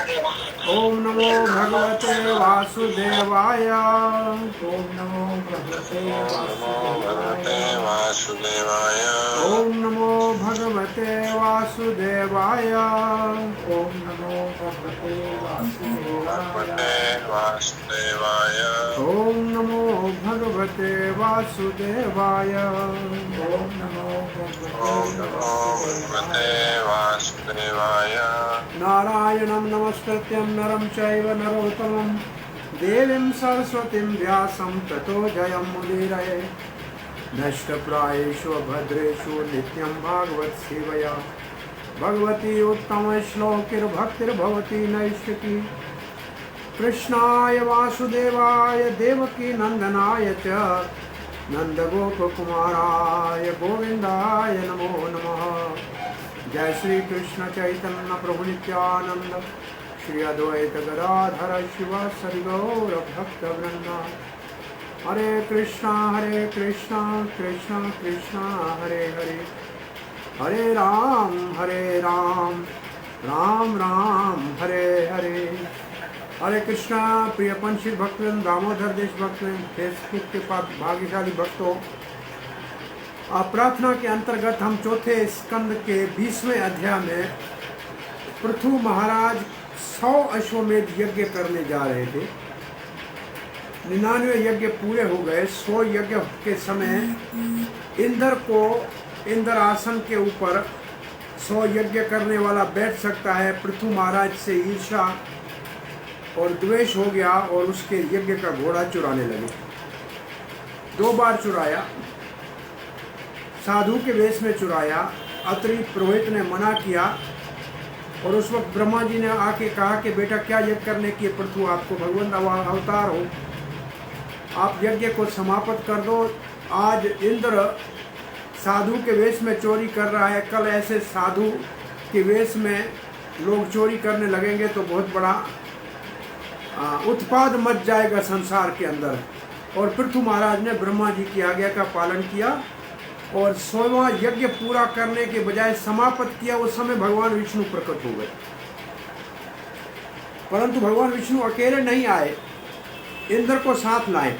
ओम नमो भगवते वासुदेवाय। ओम नमो भगवते वासुदेवाय। ओम नमो भगवते वासुदेवाय। ओम नमो भगवते वासुदेवाय। ओम नमो भगवते वासुदेवाय। ओम नमो भगवते वासुदेवाय। नारायणं नमस्कृत्यं नरं चैव नरोत्तमं देवीं सरस्वतीं व्यासं ततो जयमुदीरये। नष्टप्रायेषु भद्रेषु नित्यं भागवत सेवया भगवती उत्तमश्लोकिर्भक्तिर्भवती नैष्ठिकी। कृष्णाय वासुदेवाय देवकी नंदनाय च नंदगोपकुमाराय गोविंदाय नमो नमः। जय श्री कृष्ण चैतन्य प्रभु नित्यानंद श्री अद्वैत गदाधर शिव सदि गौर भक्त वृंद। हरे कृष्णा कृष्णा कृष्णा हरे हरे, हरे राम राम राम हरे हरे। हरे कृष्णा। प्रिय पंछी भक्तवृंद, दामोदर देश भक्तवृंद, फेसबुक के पास भाग्यशाली भक्तों, प्रार्थना के अंतर्गत हम चौथे स्कंद के 20वें अध्याय में पृथु महाराज 100 अश्वमेध यज्ञ करने जा रहे थे। 99 यज्ञ पूरे हो गए। 100 यज्ञ के समय इंद्र आसन के ऊपर 100 यज्ञ करने वाला बैठ सकता है। पृथु महाराज से ईर्ष्या और द्वेष हो गया और उसके यज्ञ का घोड़ा चुराने लगे। 2 बार चुराया, साधु के वेश में चुराया। अत्रि पुरोहित ने मना किया और उस वक्त ब्रह्मा जी ने आके कहा कि बेटा क्या यज्ञ करने की पृथु, आपको भगवान अवतार हो, आप यज्ञ को समाप्त कर दो। आज इंद्र साधु के वेश में चोरी कर रहा है, कल ऐसे साधु के वेश में लोग चोरी करने लगेंगे तो बहुत बड़ा उत्पाद मच जाएगा संसार के अंदर। और पृथु महाराज ने ब्रह्मा जी की आज्ञा का पालन किया और 100वां यज्ञ पूरा करने के बजाय समाप्त किया। उस समय भगवान विष्णु प्रकट हो गए, परंतु भगवान विष्णु अकेले नहीं आए, इंद्र को साथ लाए।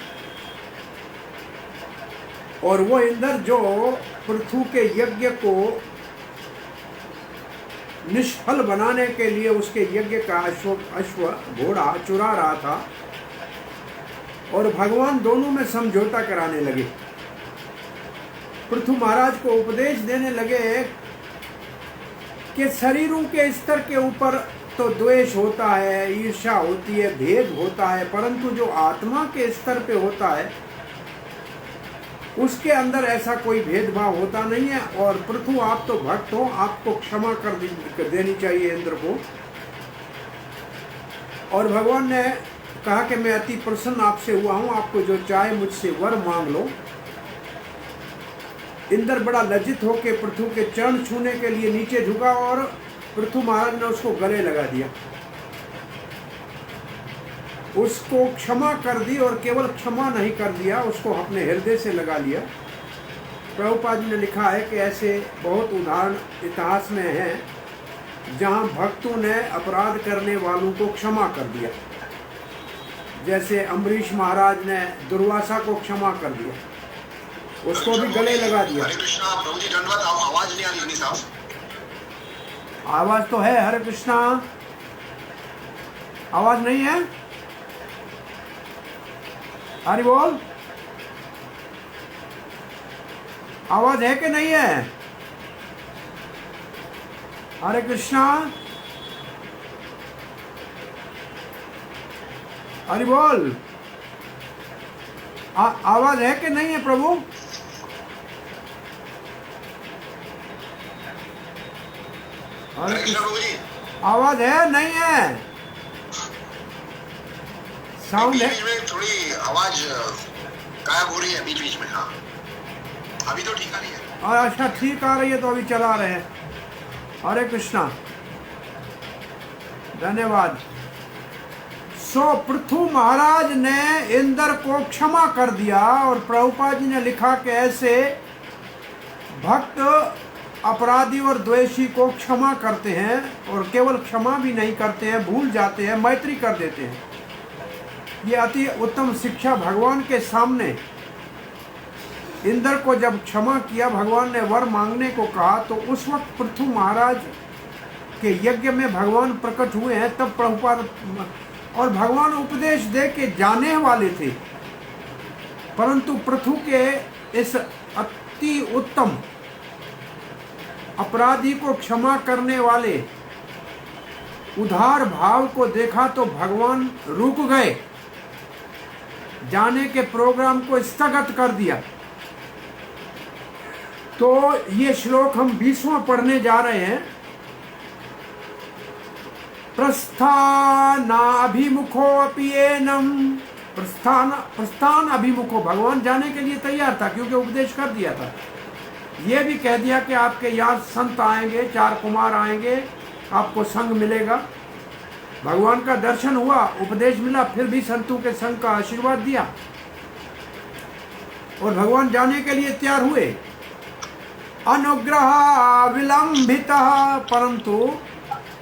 और वो इंद्र जो पृथु के यज्ञ को निष्फल बनाने के लिए उसके यज्ञ का अश्व घोड़ा चुरा रहा था, और भगवान दोनों में समझौता कराने लगे। पृथु महाराज को उपदेश देने लगे कि शरीरों के स्तर के ऊपर तो द्वेष होता है, ईर्ष्या होती है, भेद होता है, परंतु जो आत्मा के स्तर पे होता है उसके अंदर ऐसा कोई भेदभाव होता नहीं है। और पृथु आप तो भक्त हो, आपको क्षमा कर देनी चाहिए इंद्र को। और भगवान ने कहा कि मैं अति प्रसन्न आपसे हुआ हूं, आपको जो चाहे मुझसे वर मांग लो। इंद्र बड़ा लज्जित होकर पृथु के चरण छूने के लिए नीचे झुका और पृथु महाराज ने उसको गले लगा दिया, उसको क्षमा कर दी। और केवल क्षमा नहीं कर दिया, उसको अपने हृदय से लगा लिया। प्रभुपाद जी ने लिखा है कि ऐसे बहुत उदाहरण इतिहास में हैं जहां भक्तों ने अपराध करने वालों को क्षमा कर दिया। जैसे अम्बरीश महाराज ने दुर्वासा को क्षमा कर दिया, उसको भी गले लगा दिया। हरे कृष्णा। प्रभु जी धन्यवाद। आवाज नहीं आ रही साहब। आवाज तो है। हरे कृष्णा। आवाज नहीं है? हरि बोल। आवाज है कि नहीं है? हरे कृष्णा। हरि बोल। आवाज है कि नहीं है प्रभु? हरे कृष्ण। आवाज है नहीं है? साउंड है? बीच में थोड़ी आवाज गायब हो रही है बीच बीच में। हाँ, अभी तो ठीक आ रही है। अच्छा, ठीक आ रही है तो अभी चला रहे हैं। हरे कृष्णा, धन्यवाद। पृथु महाराज ने इंद्र को क्षमा कर दिया और प्रभुपाद जी ने लिखा कि ऐसे भक्त अपराधी और द्वेषी को क्षमा करते हैं, और केवल क्षमा भी नहीं करते हैं, भूल जाते हैं, मैत्री कर देते हैं। ये अति उत्तम शिक्षा भगवान के सामने। इंद्र को जब क्षमा किया, भगवान ने वर मांगने को कहा, तो उस वक्त पृथु महाराज के यज्ञ में भगवान प्रकट हुए हैं। तब प्रभुपाद और भगवान उपदेश दे के जाने वाले थे, परंतु पृथु के इस अति उत्तम अपराधी को क्षमा करने वाले उदार भाव को देखा तो भगवान रुक गए, जाने के प्रोग्राम को स्थगित कर दिया। तो ये श्लोक हम 20वां पढ़ने जा रहे हैं। प्रस्थानाभिमुखो अपियेनम, प्रस्थान अभिमुखो, भगवान जाने के लिए तैयार था क्योंकि उपदेश कर दिया था। ये भी कह दिया कि आपके यहाँ संत आएंगे, 4 कुमार आएंगे, आपको संग मिलेगा। भगवान का दर्शन हुआ, उपदेश मिला, फिर भी संतों के संग का आशीर्वाद दिया और भगवान जाने के लिए तैयार हुए। अनुग्रह विलंबित, परंतु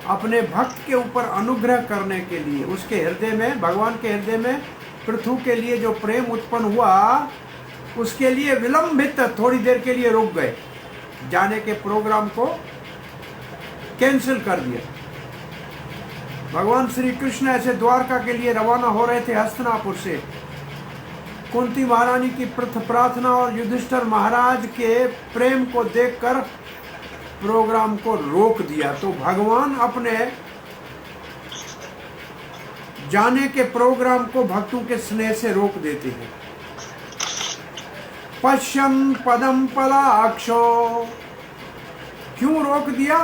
अपने भक्त के ऊपर अनुग्रह करने के लिए, उसके हृदय में, भगवान के हृदय में पृथु के लिए जो प्रेम उत्पन्न हुआ, उसके लिए विलंबित, थोड़ी देर के लिए रुक गए, जाने के प्रोग्राम को कैंसिल कर दिया। भगवान श्री कृष्ण ऐसे द्वारका के लिए रवाना हो रहे थे हस्तिनापुर से। कुंती महारानी की प्रार्थना और युधिष्ठिर महाराज के प्रेम को देखकर प्रोग्राम को रोक दिया। तो भगवान अपने जाने के प्रोग्राम को भक्तों के स्नेह से रोक देते हैं। पश्यन् पदम पलाक्षो, क्यों रोक दिया?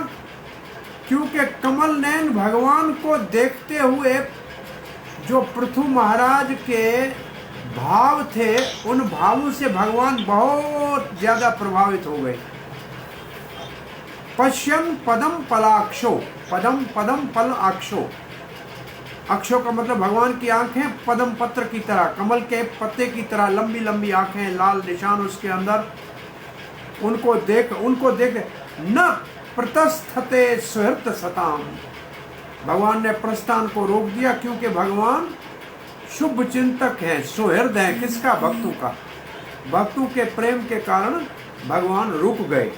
क्योंकि कमल नयन भगवान को देखते हुए जो पृथु महाराज के भाव थे, उन भावों से भगवान बहुत ज्यादा प्रभावित हो गए। पश्यन् पदम पलाक्षो, पदम पदम पल अक्षो, अक्षो का मतलब भगवान की आंखें पदम पत्र की तरह, कमल के पत्ते की तरह लंबी लंबी आंखें, लाल निशान उसके अंदर। उनको देख न प्रतस्थते सुहृत सताम, भगवान ने प्रस्थान को रोक दिया क्योंकि भगवान शुभ चिंतक है, सुहृद है। किसका? भक्तों का। भक्तों के प्रेम के कारण भगवान रुक गए।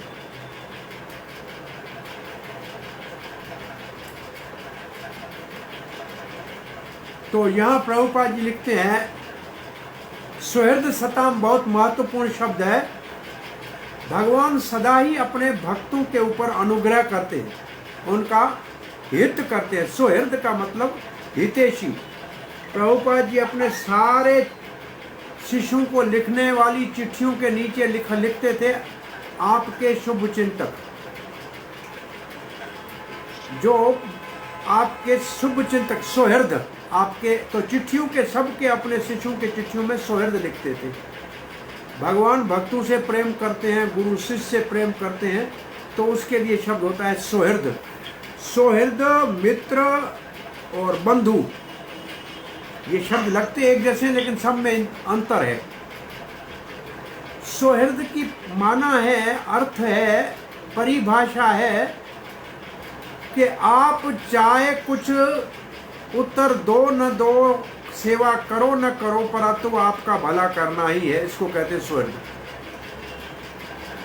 तो यहाँ प्रभुपाद जी लिखते हैं, सुहृद सताम बहुत महत्वपूर्ण शब्द है। भगवान सदा ही अपने भक्तों के ऊपर अनुग्रह करते हैं, उनका हित करते हैं। सुहृद का मतलब हितैषी। प्रभुपाद जी अपने सारे शिष्यों को लिखने वाली चिट्ठियों के नीचे लिखते थे, आपके शुभ चिंतक, जो आपके शुभ चिंतक सुहृद आपके। तो चिट्ठियों के, सबके अपने शिष्यों के चिट्ठियों में सुहृद लिखते थे। भगवान भक्तों से प्रेम करते हैं, गुरु शिष्य से प्रेम करते हैं, तो उसके लिए शब्द होता है सुहृद। सुहृद, मित्र और बंधु, ये शब्द लगते एक जैसे लेकिन सब में अंतर है। सुहृद की माना है, अर्थ है, परिभाषा है कि आप चाहे कुछ उत्तर दो न दो, सेवा करो न करो, परंतु आपका भला करना ही है, इसको कहते हैं सुहृद।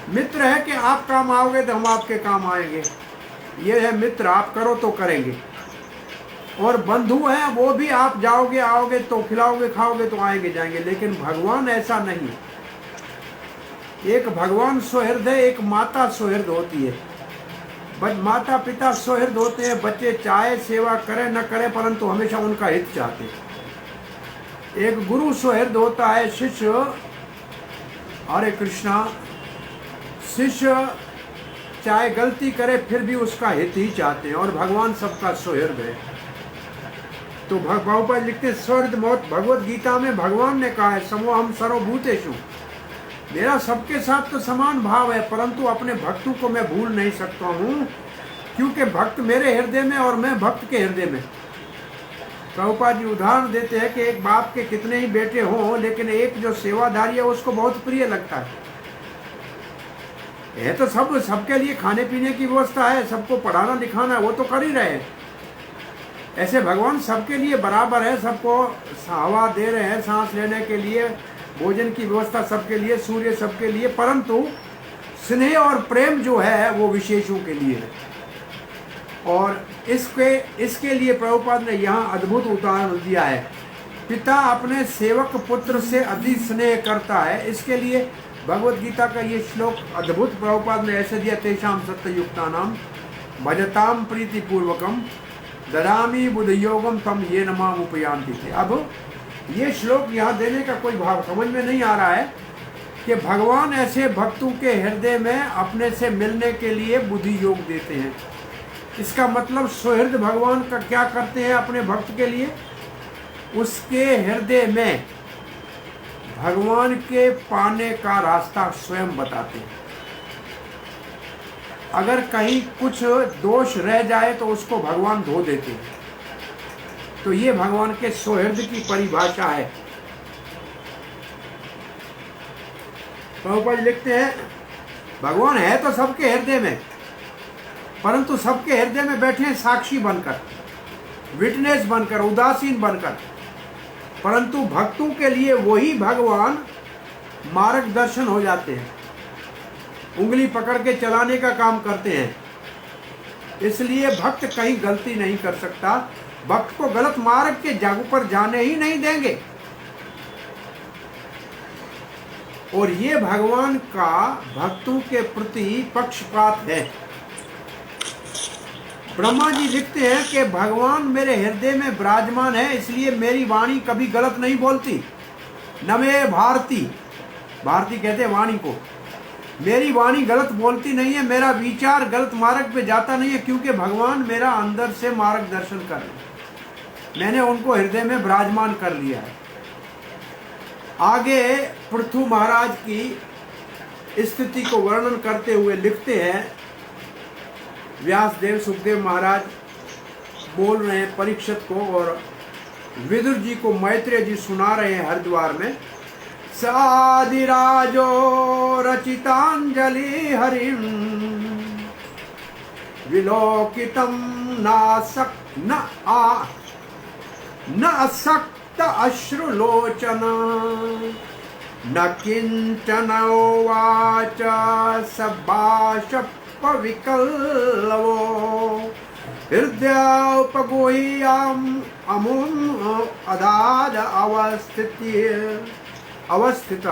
मित्र है कि आप काम आओगे तो हम आपके काम आएंगे, ये है मित्र, आप करो तो करेंगे। और बंधु है, वो भी आप जाओगे आओगे तो खिलाओगे खाओगे तो आएंगे जाएंगे। लेकिन भगवान ऐसा नहीं। एक भगवान सुहृद है, एक माता सुहृद होती है। माता पिता सुहृद होते हैं, बच्चे चाहे सेवा करें न करें परंतु हमेशा उनका हित चाहते हैं। एक गुरु सुहृद होता है, शिष्य, हरे कृष्णा, शिष्य चाहे गलती करे फिर भी उसका हित ही चाहते हैं, और भगवान सबका सुहृद है। तो भगवान लिखते हैं सुहृद मौत। भगवत गीता में भगवान ने कहा है, समोहम सर्वभूतेषु, मेरा सबके साथ तो समान भाव है, परंतु अपने भक्तों को मैं भूल नहीं सकता हूँ, क्योंकि भक्त मेरे हृदय में और मैं भक्त के हृदय में। प्रभुपाद जी उदाहरण देते हैं कि एक बाप के कितने ही बेटे हों, लेकिन एक जो सेवाधारी है उसको बहुत प्रिय लगता है। है तो सबके लिए खाने पीने की व्यवस्था है, सबको पढ़ाना लिखाना है, वो तो कर ही रहे हैं। ऐसे भगवान सबके लिए बराबर है, सबको हवा दे रहे हैं सांस लेने के लिए, भोजन की व्यवस्था सबके लिए, सूर्य सबके लिए, परंतु स्नेह और प्रेम जो है वो विशेषों के लिए है। और इसके लिए प्रभुपाद ने यहाँ अद्भुत उदाहरण दिया है। पिता अपने सेवक पुत्र से अधिक स्नेह करता है, इसके लिए भगवत गीता का ये श्लोक अद्भुत प्रभुपाद ने ऐसे दिया, तेषाम सत्ययुक्तानाम भजताम प्रीति पूर्वकम ददामि बुद्ध योगम तम ये नमाम उपयांति थे। अब ये श्लोक यहाँ देने का कोई भाव समझ में नहीं आ रहा है कि भगवान ऐसे भक्तों के हृदय में अपने से मिलने के लिए बुद्धि योग देते हैं। इसका मतलब सुहृद भगवान का क्या करते हैं अपने भक्त के लिए, उसके हृदय में भगवान के पाने का रास्ता स्वयं बताते हैं। अगर कहीं कुछ दोष रह जाए तो उसको भगवान धो देते हैं। तो ये भगवान के सुहृद की परिभाषा है। प्रभुपाद लिखते हैं भगवान है तो सबके हृदय में, परंतु सबके हृदय में बैठे हैं साक्षी बनकर, विटनेस बनकर, उदासीन बनकर। परंतु भक्तों के लिए वही भगवान मार्गदर्शन हो जाते हैं, उंगली पकड़ के चलाने का काम करते हैं। इसलिए भक्त कहीं गलती नहीं कर सकता, भक्त को गलत मार्ग के जागू पर जाने ही नहीं देंगे। और ये भगवान का भक्तों के प्रति पक्षपात है। ब्रह्मा जी लिखते हैं कि भगवान मेरे हृदय में विराजमान है, इसलिए मेरी वाणी कभी गलत नहीं बोलती। नमे भारती, भारती कहते हैं वाणी को, मेरी वाणी गलत बोलती नहीं है, मेरा विचार गलत मार्ग पे जाता नहीं है, क्योंकि भगवान मेरा अंदर से मार्गदर्शन कर रहे हैं। मैंने उनको हृदय में विराजमान कर लिया है। आगे पृथु महाराज की स्थिति को वर्णन करते हुए लिखते हैं, व्यासदेव सुखदेव महाराज बोल रहे हैं परीक्षित को, और विदुर जी को मैत्रेय जी सुना रहे हैं हरिद्वार में। सादिराजो रचितांजलि हरिम विलोकितम न असक्त अश्रुलोचन न किंचन उवाच सबाशपविकल्लवो हृदयोपगुह्याम अमुम अदाद अवस्थित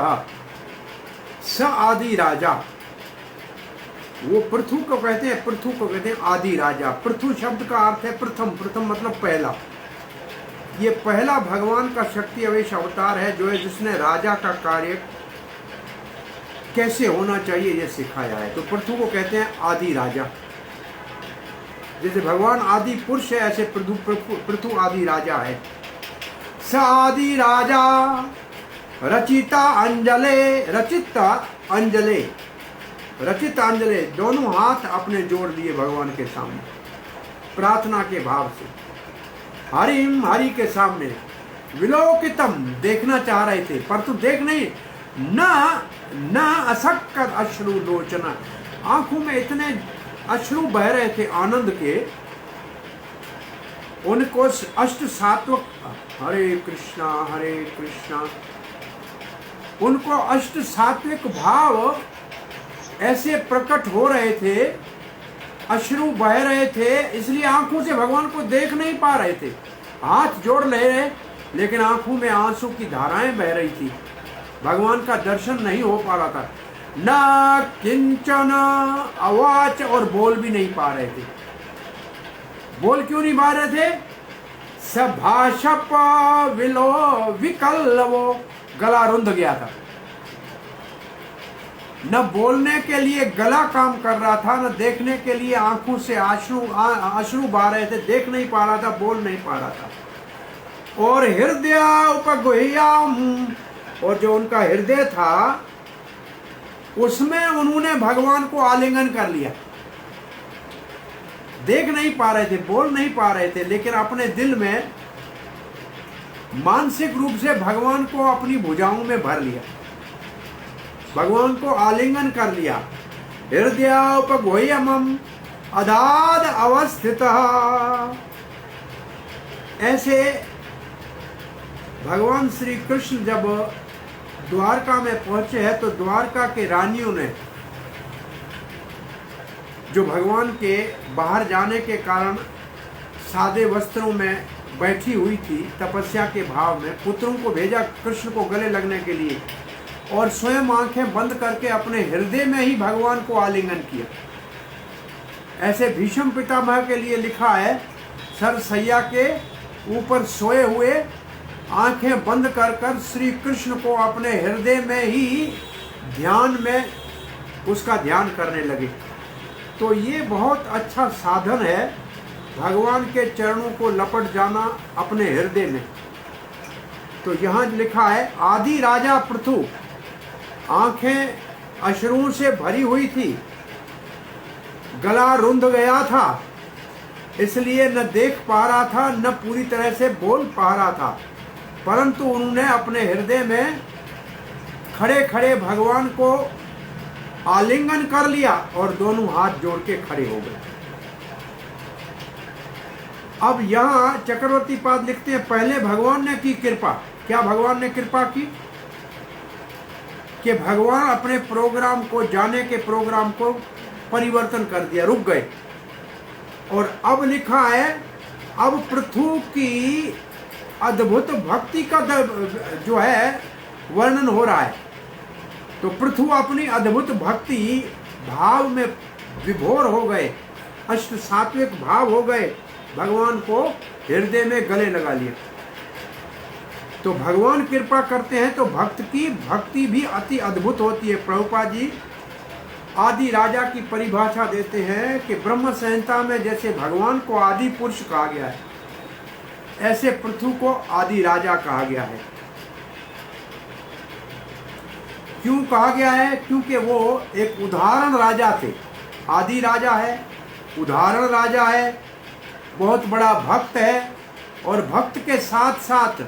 स आदि राजा। वो पृथु को कहते हैं, पृथु को कहते हैं आदि राजा। पृथु शब्द का अर्थ है प्रथम, प्रथम मतलब पहला। ये पहला भगवान का शक्ति अवेश अवतार है, जो है जिसने राजा का कार्य कैसे होना चाहिए ये सिखाया है। तो पृथु को कहते हैं आदि राजा। जैसे भगवान आदि पुरुष है, ऐसे पृथु आदि राजा है। स आदि राजा रचिता अंजले, रचित अंजले, रचित अंजले, दोनों हाथ अपने जोड़ लिए भगवान के सामने प्रार्थना के भाव से। हरिम, हरि के सामने। विलोकितम, देखना चाह रहे थे परंतु देख नहीं। न असक्कत अश्रु लोचना, आंखों में इतने अश्रु बह रहे थे आनंद के। उनको अष्ट सात्विक, हरे कृष्णा, उनको अष्ट सात्विक भाव ऐसे प्रकट हो रहे थे, अश्रु बह रहे थे, इसलिए आंखों से भगवान को देख नहीं पा रहे थे। हाथ जोड़ ले रहे, लेकिन आंखों में आंसू की धाराएं बह रही थी, भगवान का दर्शन नहीं हो पा रहा था। न किंचन अवाच, और बोल भी नहीं पा रहे थे। बोल क्यों नहीं पा रहे थे? सभाषप विलो विकल्लवो, गला रुंध गया था। न बोलने के लिए गला काम कर रहा था, न देखने के लिए आंखों से अश्रु बह रहे थे, देख नहीं पा रहा था, बोल नहीं पा रहा था। और हृदय उपगुह्याम, और जो उनका हृदय था उसमें उन्होंने भगवान को आलिंगन कर लिया। देख नहीं पा रहे थे, बोल नहीं पा रहे थे, लेकिन अपने दिल में मानसिक रूप से भगवान को अपनी भुजाओं में भर लिया, भगवान को आलिंगन कर लिया। हृदयोपगोह्यमं अदाद अवस्थितः। ऐसे भगवान श्री कृष्ण जब द्वारका में पहुंचे हैं तो द्वारका के रानियों ने, जो भगवान के बाहर जाने के कारण सादे वस्त्रों में बैठी हुई थी तपस्या के भाव में, पुत्रों को भेजा कृष्ण को गले लगने के लिए, और स्वयं आंखें बंद करके अपने हृदय में ही भगवान को आलिंगन किया। ऐसे भीष्म पितामह के लिए लिखा है, सरसैया के ऊपर सोए हुए आंखें बंद कर कर श्री कृष्ण को अपने हृदय में ही ध्यान में उसका ध्यान करने लगे। तो ये बहुत अच्छा साधन है भगवान के चरणों को लपट जाना अपने हृदय में। तो यहाँ लिखा है, आदि राजा पृथु, आंखें अश्रुओं से भरी हुई थी, गला रुंध गया था, इसलिए न देख पा रहा था न पूरी तरह से बोल पा रहा था, परंतु उन्होंने अपने हृदय में खड़े खड़े भगवान को आलिंगन कर लिया और दोनों हाथ जोड़ के खड़े हो गए। अब यहाँ चक्रवर्ती पाद लिखते हैं, पहले भगवान ने की कृपा। क्या भगवान ने कृपा की? कि भगवान अपने प्रोग्राम को, जाने के प्रोग्राम को परिवर्तन कर दिया, रुक गए। और अब लिखा है, अब पृथु की अद्भुत भक्ति का जो है वर्णन हो रहा है। तो पृथु अपनी अद्भुत भक्ति भाव में विभोर हो गए, अष्ट सात्विक भाव हो गए, भगवान को हृदय में गले लगा लिया। तो भगवान कृपा करते हैं तो भक्त की भक्ति भी अति अद्भुत होती है। प्रभुपाद जी आदि राजा की परिभाषा देते हैं कि ब्रह्म संहिता में जैसे भगवान को आदि पुरुष कहा गया है, ऐसे पृथु को आदि राजा कहा गया है। क्यों कहा गया है? क्योंकि वो एक उदाहरण राजा थे। आदि राजा है, उदाहरण राजा है, बहुत बड़ा भक्त है, और भक्त के साथ साथ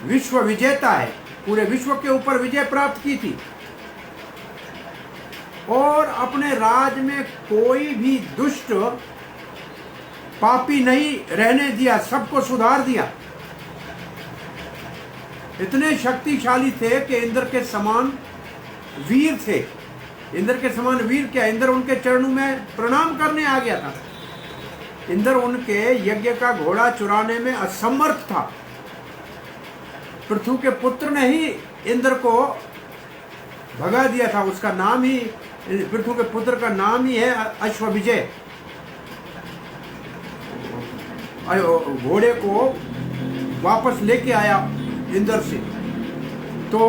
विश्व विजेता है, पूरे विश्व के ऊपर विजय प्राप्त की थी, और अपने राज में कोई भी दुष्ट पापी नहीं रहने दिया, सबको सुधार दिया। इतने शक्तिशाली थे कि इंद्र के समान वीर थे। इंद्र के समान वीर क्या, इंद्र उनके चरणों में प्रणाम करने आ गया था। इंद्र उनके यज्ञ का घोड़ा चुराने में असमर्थ था। पृथु के पुत्र ने ही इंद्र को भगा दिया था। उसका नाम ही, पृथु के पुत्र का नाम ही है अश्वविजय। घोड़े को वापस लेके आया इंद्र से। तो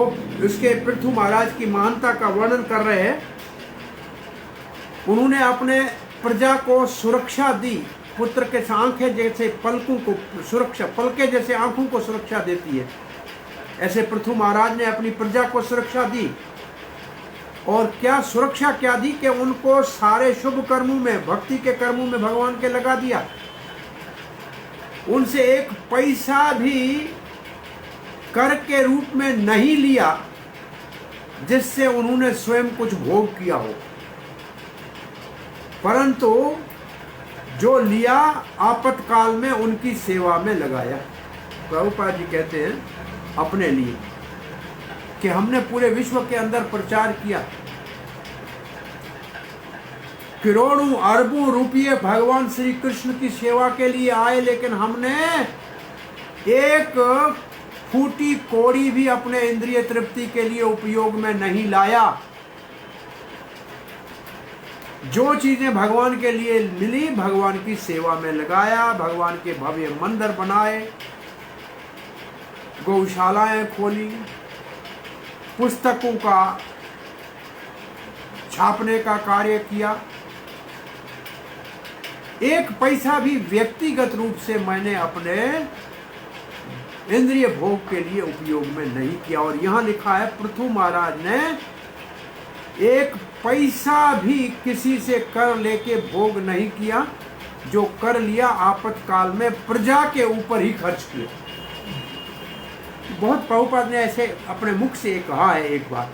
उसके पृथु महाराज की महानता का वर्णन कर रहे हैं। उन्होंने अपने प्रजा को सुरक्षा दी। पुत्र के आंखें जैसे पलकों को सुरक्षा, पलके जैसे आंखों को सुरक्षा देती है, ऐसे पृथु महाराज ने अपनी प्रजा को सुरक्षा दी। और क्या सुरक्षा क्या दी? कि उनको सारे शुभ कर्मों में, भक्ति के कर्मों में भगवान के लगा दिया। उनसे एक पैसा भी कर के रूप में नहीं लिया जिससे उन्होंने स्वयं कुछ भोग किया हो, परंतु जो लिया आपातकाल में उनकी सेवा में लगाया। प्रभुपाद जी कहते हैं अपने लिए कि हमने पूरे विश्व के अंदर प्रचार किया, करोड़ों अरबों रुपये भगवान श्री कृष्ण की सेवा के लिए आए, लेकिन हमने एक फूटी कोड़ी भी अपने इंद्रिय तृप्ति के लिए उपयोग में नहीं लाया। जो चीजें भगवान के लिए मिली भगवान की सेवा में लगाया। भगवान के भव्य मंदिर बनाए, गौशालाएं खोली, पुस्तकों का छापने का कार्य किया। एक पैसा भी व्यक्तिगत रूप से मैंने अपने इंद्रिय भोग के लिए उपयोग में नहीं किया। और यहाँ लिखा है पृथु महाराज ने एक पैसा भी किसी से कर लेके भोग नहीं किया, जो कर लिया आपातकाल में प्रजा के ऊपर ही खर्च किया। बहुत प्रभुपाद ने ऐसे अपने मुख से कहा है एक बात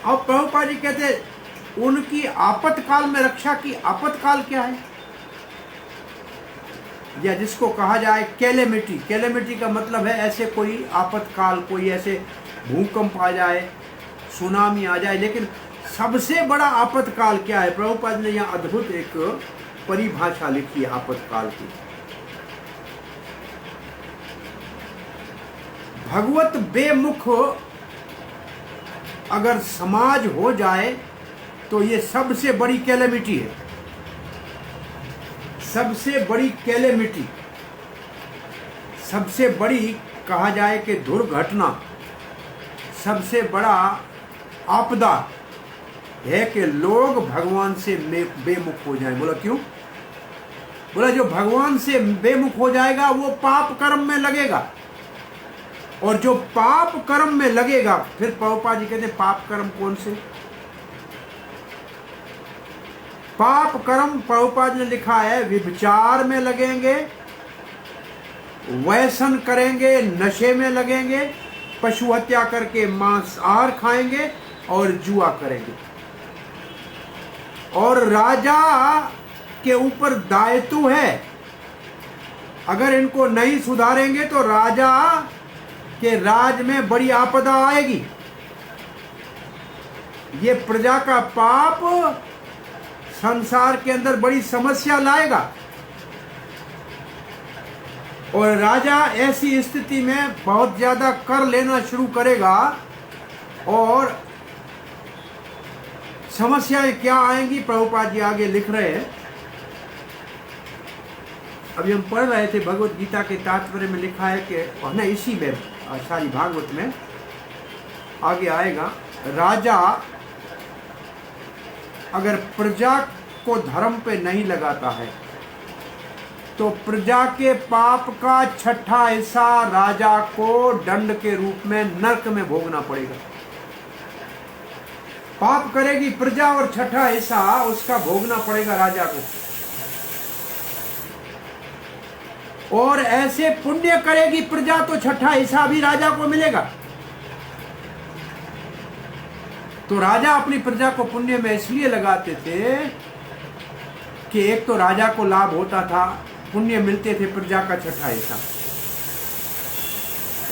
और प्रभुपाद जी कहते उनकी आपातकाल में रक्षा की। आपातकाल क्या है? या जिसको कहा जाए कैलेमिटी। कैलेमिटी का मतलब है ऐसे कोई आपातकाल, कोई ऐसे भूकंप आ जाए, सुनामी आ जाए। लेकिन सबसे बड़ा आपातकाल क्या है? प्रभुपाद ने यहाँ अद्भुत एक परिभाषा लिखी है आपातकाल की। भगवत बेमुख अगर समाज हो जाए तो ये सबसे बड़ी कैलेमिटी है। सबसे बड़ी कैलेमिटी, सबसे बड़ी कहा जाए कि दुर्घटना, सबसे बड़ा आपदा है कि लोग भगवान से बेमुख हो जाएं। बोला क्यों? बोला जो भगवान से बेमुख हो जाएगा वो पाप कर्म में लगेगा, और जो पाप कर्म में लगेगा, फिर प्रभुपाद जी कहते पाप कर्म कौन से? पाप कर्म प्रभुपाद ने लिखा है व्यभिचार में लगेंगे, व्यसन करेंगे, नशे में लगेंगे, पशु हत्या करके मांसाहार खाएंगे और जुआ करेंगे। और राजा के ऊपर दायित्व है, अगर इनको नहीं सुधारेंगे तो राजा के राज में बड़ी आपदा आएगी। ये प्रजा का पाप संसार के अंदर बड़ी समस्या लाएगा, और राजा ऐसी स्थिति में बहुत ज्यादा कर लेना शुरू करेगा। और समस्याएं क्या आएंगी प्रभुपाद जी आगे लिख रहे हैं। अभी हम पढ़ रहे थे भगवत गीता के तात्पर्य में लिखा है कि न इसी में सारी भागवत में आगे आएगा, राजा अगर प्रजा को धर्म पे नहीं लगाता है तो प्रजा के पाप का छठा हिस्सा राजा को दंड के रूप में नरक में भोगना पड़ेगा। पाप करेगी प्रजा और छठा हिस्सा उसका भोगना पड़ेगा राजा को। और ऐसे पुण्य करेगी प्रजा तो छठा हिस्सा भी राजा को मिलेगा। तो राजा अपनी प्रजा को पुण्य में इसलिए लगाते थे कि एक तो राजा को लाभ होता था, पुण्य मिलते थे प्रजा का छठा हिस्सा।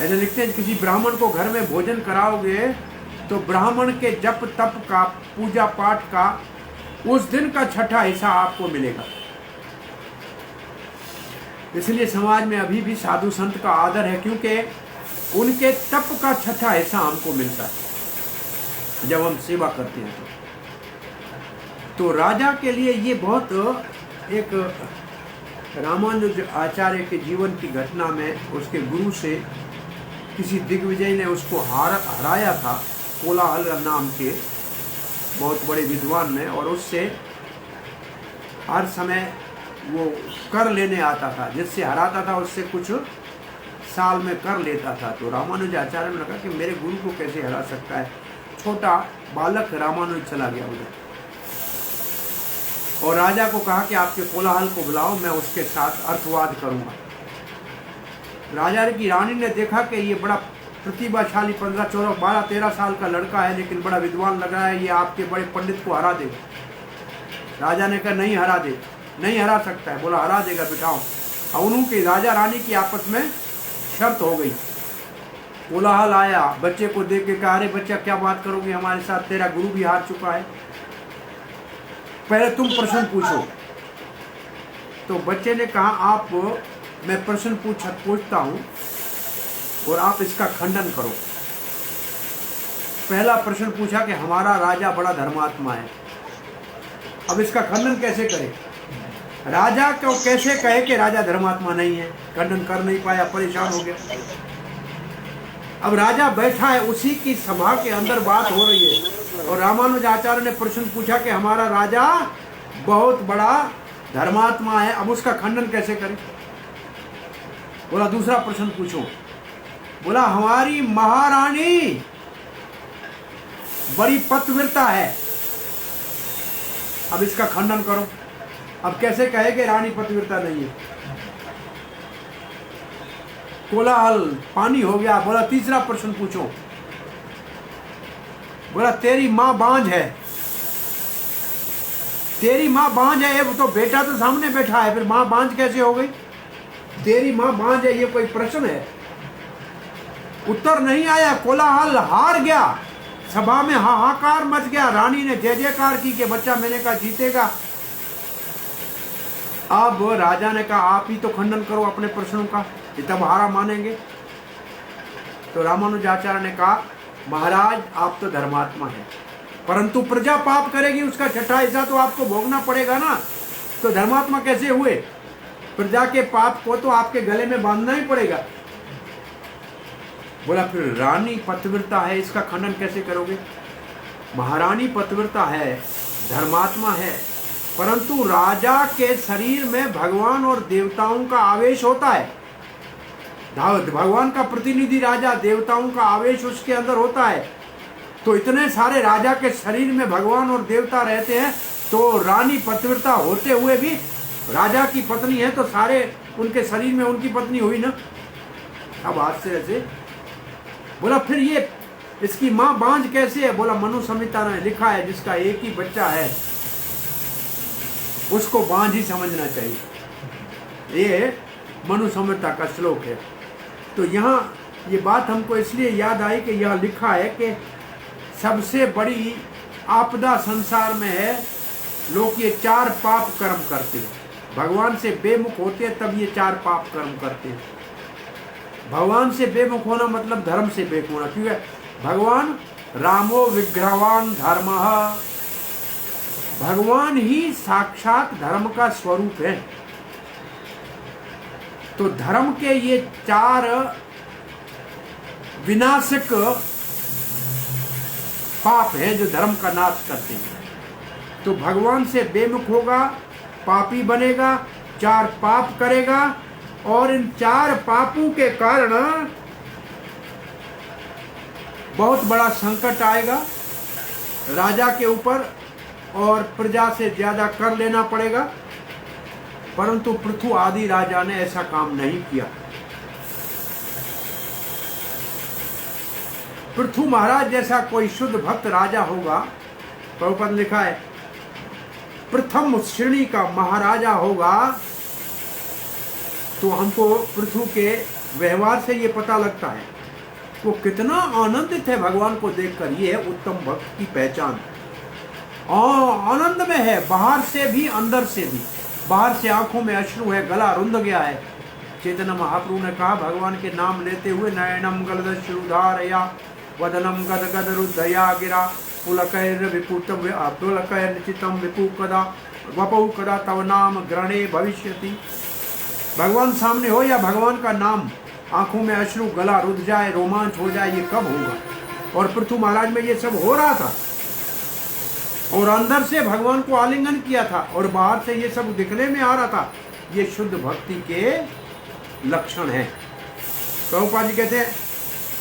ऐसे लिखते हैं किसी ब्राह्मण को घर में भोजन कराओगे तो ब्राह्मण के जप तप का, पूजा पाठ का उस दिन का छठा हिस्सा आपको मिलेगा। इसलिए समाज में अभी भी साधु संत का आदर है, क्योंकि उनके तप का छठा हिस्सा हमको मिलता है जब हम सेवा करते हैं। तो राजा के लिए ये बहुत एक रामानुज आचार्य के जीवन की घटना में उसके गुरु से किसी दिग्विजय ने उसको हराया था, कोलाहल नाम के बहुत बड़े विद्वान ने, और उससे हर समय वो कर लेने आता था, जिससे हराता था उससे कुछ साल में कर लेता था। तो रामानुज आचार्य ने कहा कि मेरे गुरु को कैसे हरा सकता है। छोटा बालक रामानुज चला गया उधर और राजा को कहा कि आपके कोलाहल को बुलाओ, मैं उसके साथ अर्थवाद करूंगा। राजा की रानी ने देखा कि ये बड़ा प्रतिभाशाली 15, 14, 12, 13 साल का लड़का है, लेकिन बड़ा विद्वान लग रहा है, ये आपके बड़े पंडित को हरा देगा। राजा ने कहा नहीं हरा दे, नहीं हरा सकता है। बोला हरा देगा, बिठाओ। और उनके राजा रानी की आपस में शर्त हो गई। कोलाहल आया, बच्चे को देख के कहा अरे बच्चा क्या बात करोगे हमारे साथ, तेरा गुरु भी हार चुका है, पहले तुम प्रश्न पूछो। तो बच्चे ने कहा आप, मैं प्रश्न पूछता हूं और आप इसका खंडन करो। पहला प्रश्न पूछा कि हमारा राजा बड़ा धर्मात्मा है, अब इसका खंडन कैसे करें। राजा को कैसे कहे कि राजा धर्मात्मा नहीं है, खंडन कर नहीं पाया, परेशान हो गया। अब राजा बैठा है, उसी की सभा के अंदर बात हो रही है और रामानुज आचार्य ने प्रश्न पूछा कि हमारा राजा बहुत बड़ा धर्मात्मा है, अब उसका खंडन कैसे करें। बोला दूसरा प्रश्न पूछो। बोला हमारी महारानी बड़ी पतिव्रता है, अब इसका खंडन करो। अब कैसे कहे कि रानी पतिव्रता नहीं है। कोलाहल पानी हो गया। बोला तीसरा प्रश्न पूछो। बोला तेरी माँ बांझ है, तेरी माँ बांझ है। वो तो बेटा तो सामने बैठा है, फिर माँ बांझ कैसे हो गई? तेरी माँ बांझ है, ये कोई प्रश्न है? उत्तर नहीं आया। कोलाहल हार गया, सभा में हाहाकार मच गया। रानी ने जय जयकार की कि बच्चा मैंने कहा जीतेगा। अब राजा ने कहा आप ही तो खंडन करो अपने प्रश्नों का, ये तब हारा मानेंगे। तो रामानुजाचार्य ने कहा महाराज आप तो धर्मात्मा हैं, परंतु प्रजा पाप करेगी उसका छठा हिस्सा तो आपको भोगना पड़ेगा ना। तो धर्मात्मा कैसे हुए? प्रजा के पाप को तो आपके गले में बांधना ही पड़ेगा। बोला फिर रानी पतिव्रता है, इसका खंडन कैसे करोगे? महारानी पतिव्रता है, धर्मात्मा है, परंतु राजा के शरीर में भगवान और देवताओं का आवेश होता है। भगवान का प्रतिनिधि राजा, देवताओं का आवेश उसके अंदर होता है। तो इतने सारे राजा के शरीर में भगवान और देवता रहते हैं, तो रानी पतिव्रता होते हुए भी राजा की पत्नी है, तो सारे उनके शरीर में उनकी पत्नी हुई ना। अब आज से ऐसे बोला फिर ये इसकी माँ बांझ कैसे है? बोला मनु संहिता ने लिखा है जिसका एक ही बच्चा है उसको बांझ ही समझना चाहिए। ये मनु संहिता का श्लोक है। तो यहाँ ये बात हमको इसलिए याद आई कि यह लिखा है कि सबसे बड़ी आपदा संसार में है, लोग ये 4 पाप कर्म करते हैं। भगवान से बेमुख होते हैं तब ये 4 पाप कर्म करते हैं। भगवान से बेमुख होना मतलब धर्म से बेमुख होना, क्योंकि भगवान रामो विग्रहवान धर्मः, भगवान ही साक्षात धर्म का स्वरूप है। तो धर्म के ये 4 विनाशक पाप हैं जो धर्म का नाश करते हैं। तो भगवान से बेमुख होगा, पापी बनेगा, 4 पाप करेगा, और इन 4 पापों के कारण बहुत बड़ा संकट आएगा राजा के ऊपर और प्रजा से ज्यादा कर लेना पड़ेगा। परंतु पृथु आदि राजा ने ऐसा काम नहीं किया। पृथु महाराज जैसा कोई शुद्ध भक्त राजा होगा, प्रभुपद लिखा है प्रथम श्रेणी का महाराजा होगा, तो हमको पृथु के व्यवहार से ये पता लगता है वो कितना आनंदित है भगवान को देखकर। ये है उत्तम भक्त की पहचान। आनंद में है, बाहर से भी अंदर से भी। बाहर से आंखों में अश्रु है, गला रुंध गया है। चैतन्य महाप्रभु ने कहा भगवान के नाम लेते हुए नयनम गलदश्रुधारया वदनम गदगद रुद्धया गिरा पुलकैर विपुतम पुलकैर निचितम विपु कदा वपौ कदा तव नाम ग्रहणे भविष्यति। भगवान सामने हो या भगवान का नाम, आंखों में अश्रु, गला रुध जाए, रोमांच हो जाए, ये कब होगा? और पृथु महाराज में ये सब हो रहा था, और अंदर से भगवान को आलिंगन किया था और बाहर से ये सब दिखने में आ रहा था। ये शुद्ध भक्ति के लक्षण है। प्रभुपाद जी कहते हैं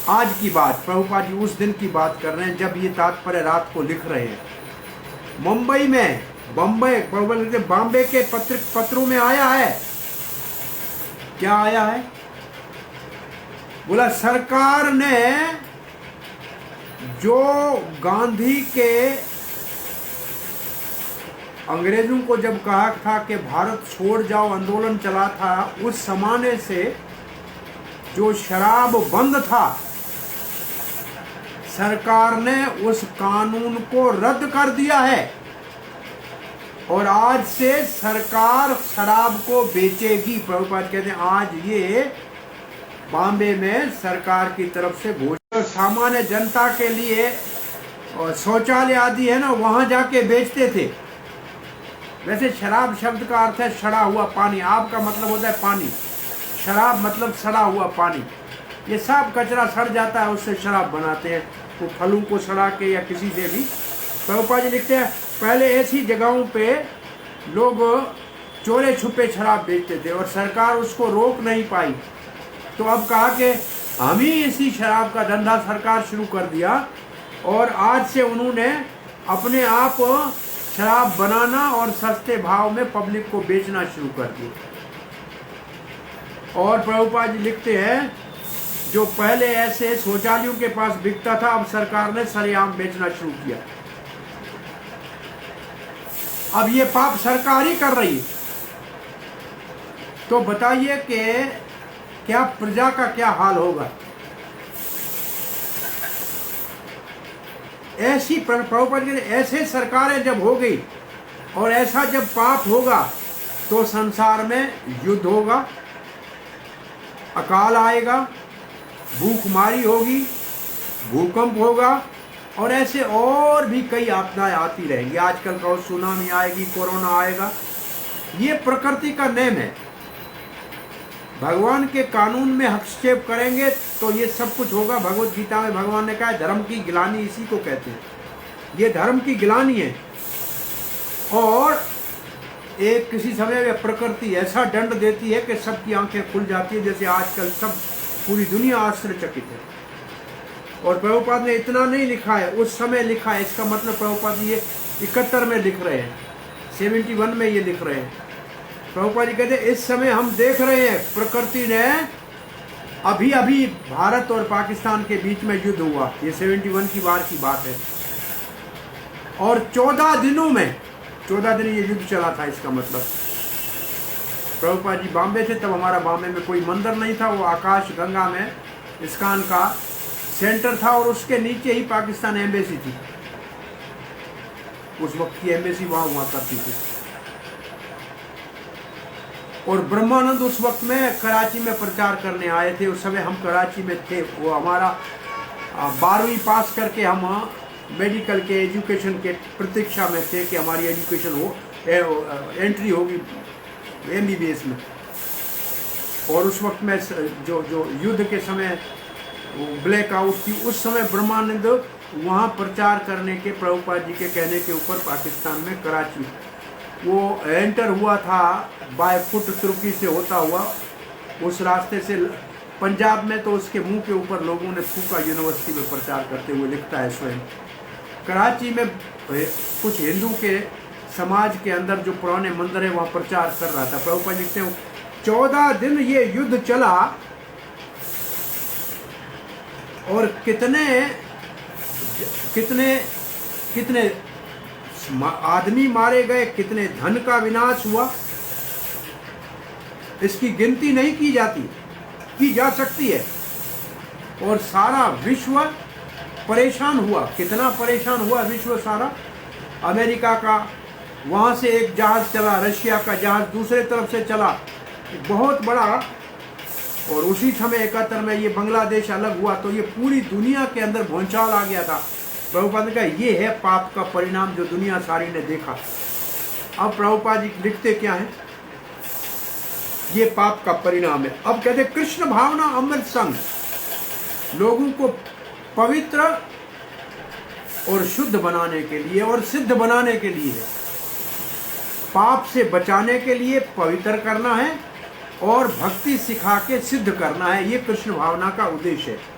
आज की बात, प्रभुपाद जी उस दिन की बात कर रहे हैं जब ये तात्पर्य रात को लिख रहे हैं। मुंबई में, बॉम्बे के पत्रों में आया है। क्या आया है? बोला सरकार ने जो गांधी के अंग्रेजों को जब कहा था कि भारत छोड़ जाओ आंदोलन चला था, उस जमाने से जो शराब बंद था, सरकार ने उस कानून को रद्द कर दिया है और आज से सरकार शराब को बेचेगी। प्रभुपाद कहते हैं आज ये बॉम्बे में सरकार की तरफ से घोषणा। सामान्य जनता के लिए शौचालय आदि है ना, वहां जाके बेचते थे। वैसे शराब शब्द का अर्थ है सड़ा हुआ पानी, आपका मतलब होता है पानी, शराब मतलब सड़ा हुआ पानी। ये सब कचरा सड़ जाता है, उससे शराब बनाते हैं, वो फलों को सड़ा के या किसी से भी। प्रभुपाद जी लिखते हैं पहले ऐसी जगहों पे लोग चोरे छुपे शराब बेचते थे और सरकार उसको रोक नहीं पाई, तो अब कहा कि हम ही इसी शराब का धंधा सरकार शुरू कर दिया और आज से उन्होंने अपने आप शराब बनाना और सस्ते भाव में पब्लिक को बेचना शुरू कर दिया। और प्रभुपाद जी लिखते हैं जो पहले ऐसे शौचालयों के पास बिकता था, अब सरकार ने सरेआम बेचना शुरू किया। अब ये पाप सरकार ही कर रही है, तो बताइए कि क्या प्रजा का क्या हाल होगा। ऐसी प्रभुपाद कहते ऐसे सरकारें जब हो गई और ऐसा जब पाप होगा तो संसार में युद्ध होगा, अकाल आएगा, भूखमारी होगी, भूकंप होगा और ऐसे और भी कई आपदाएं आती रहेंगी। आजकल का सुनामी आएगी, कोरोना आएगा। ये प्रकृति का नियम है। भगवान के कानून में हस्तक्षेप करेंगे तो ये सब कुछ होगा। भगवत गीता में भगवान ने कहा है धर्म की गिलानी इसी को कहते हैं। ये धर्म की गिलानी है। और एक किसी समय में प्रकृति ऐसा दंड देती है कि सबकी आंखें खुल जाती है, जैसे आजकल सब पूरी दुनिया आश्चर्यचकित है। और प्रभुपाद ने इतना नहीं लिखा है, उस समय लिखा है। इसका मतलब प्रभुपाद ये 71 में लिख रहे हैं, 71 में ये लिख रहे हैं। प्रभुपाद जी कहते इस समय हम देख रहे हैं प्रकृति ने अभी अभी भारत और पाकिस्तान के बीच में युद्ध हुआ। ये 71 की बार की बात है। और 14 दिनों में 14 दिन ये युद्ध चला था। इसका मतलब प्रभुपाद जी बॉम्बे थे, तब हमारा बॉम्बे में कोई मंदिर नहीं था। वो आकाश गंगा में इस्कान का सेंटर था और उसके नीचे ही पाकिस्तान एम्बेसी थी। उस वक्त की एम्बेसी वहाँ हुआ करती थी। और ब्रह्मानंद उस वक्त में कराची में प्रचार करने आए थे। उस समय हम कराची में थे। वो हमारा 12वीं पास करके हम मेडिकल के एजुकेशन के प्रतीक्षा में थे कि हमारी एजुकेशन हो, एंट्री होगी MBBS में। और उस वक्त में जो युद्ध के समय ब्लैक आउट थी, उस समय ब्रह्मानंद वहाँ प्रचार करने के प्रभुपाद जी के कहने के ऊपर पाकिस्तान में कराची वो एंटर हुआ था बाय फुट तुर्की से होता हुआ। उस रास्ते से पंजाब में तो उसके मुंह के ऊपर लोगों ने फूका। यूनिवर्सिटी में प्रचार करते हुए लिखता है स्वयं। कराची में कुछ हिंदू के समाज के अंदर जो पुराने मंदिर है वहाँ प्रचार कर रहा था। प्रभुपाद लिखते हैं 14 दिन ये युद्ध चला और कितने कितने कितने आदमी मारे गए, कितने धन का विनाश हुआ, इसकी गिनती नहीं की जाती, की जा सकती है। और सारा विश्व परेशान हुआ। कितना परेशान हुआ विश्व सारा। अमेरिका का वहाँ से एक जहाज चला, रशिया का जहाज दूसरे तरफ से चला, बहुत बड़ा। और उसी समय 71 में ये बांग्लादेश अलग हुआ तो ये पूरी दुनिया के अंदर भूचाल आ गया था। प्रभुपाद ने कहा ये है पाप का परिणाम जो दुनिया सारी ने देखा। अब प्रभुपाद जी लिखते क्या है, ये पाप का परिणाम है। अब कहते कृष्ण भावना अमृत संग लोगों को पवित्र और शुद्ध बनाने के लिए और सिद्ध बनाने के लिए है। पाप से बचाने के लिए पवित्र करना है और भक्ति सिखा के सिद्ध करना है। ये कृष्ण भावना का उद्देश्य है।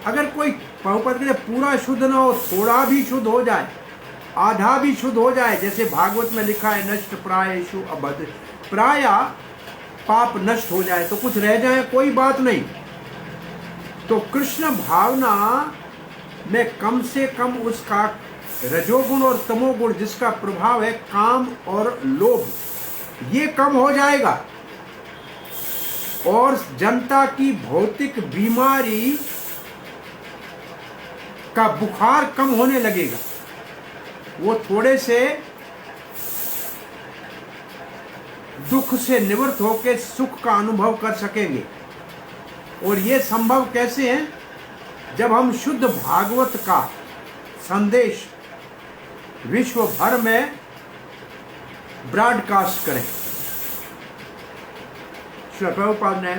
अगर कोई प्रभुपाद कहते पूरा शुद्ध ना हो, थोड़ा भी शुद्ध हो जाए, आधा भी शुद्ध हो जाए, जैसे भागवत में लिखा है नष्ट प्रायेषु अभद्र, प्राय पाप नष्ट हो जाए तो कुछ रह जाए कोई बात नहीं। तो कृष्ण भावना में कम से कम उसका रजोगुण और तमोगुण जिसका प्रभाव है काम और लोभ, ये कम हो जाएगा और जनता की भौतिक बीमारी का बुखार कम होने लगेगा। वो थोड़े से दुख से निवृत्त होकर सुख का अनुभव कर सकेंगे। और ये संभव कैसे है, जब हम शुद्ध भागवत का संदेश विश्व भर में ब्रॉडकास्ट करें। श्री प्रभुपाद ने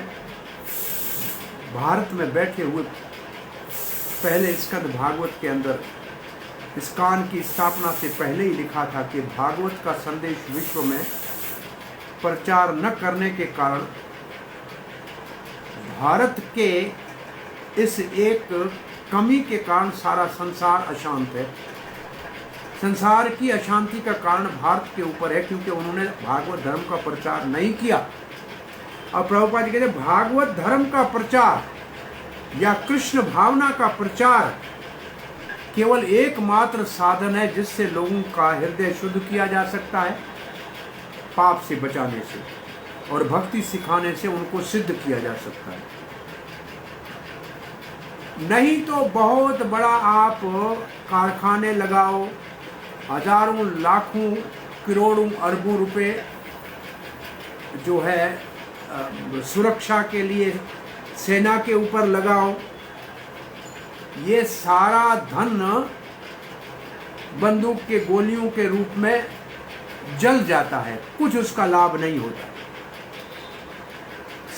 भारत में बैठे हुए पहले स्कंद भागवत के अंदर इस्कान की स्थापना से पहले ही लिखा था कि भागवत का संदेश विश्व में प्रचार न करने के कारण भारत के इस एक कमी के कारण सारा संसार अशांत है। संसार की अशांति का कारण भारत के ऊपर है, क्योंकि उन्होंने भागवत धर्म का प्रचार नहीं किया। और प्रभुपाद जी कहते भागवत धर्म का प्रचार या कृष्ण भावना का प्रचार केवल एकमात्र साधन है जिससे लोगों का हृदय शुद्ध किया जा सकता है, पाप से बचाने से और भक्ति सिखाने से उनको सिद्ध किया जा सकता है। नहीं तो बहुत बड़ा आप कारखाने लगाओ, हजारों लाखों करोड़ों अरबों रुपए जो है सुरक्षा के लिए सेना के ऊपर लगाओ, ये सारा धन बंदूक के गोलियों के रूप में जल जाता है, कुछ उसका लाभ नहीं होता,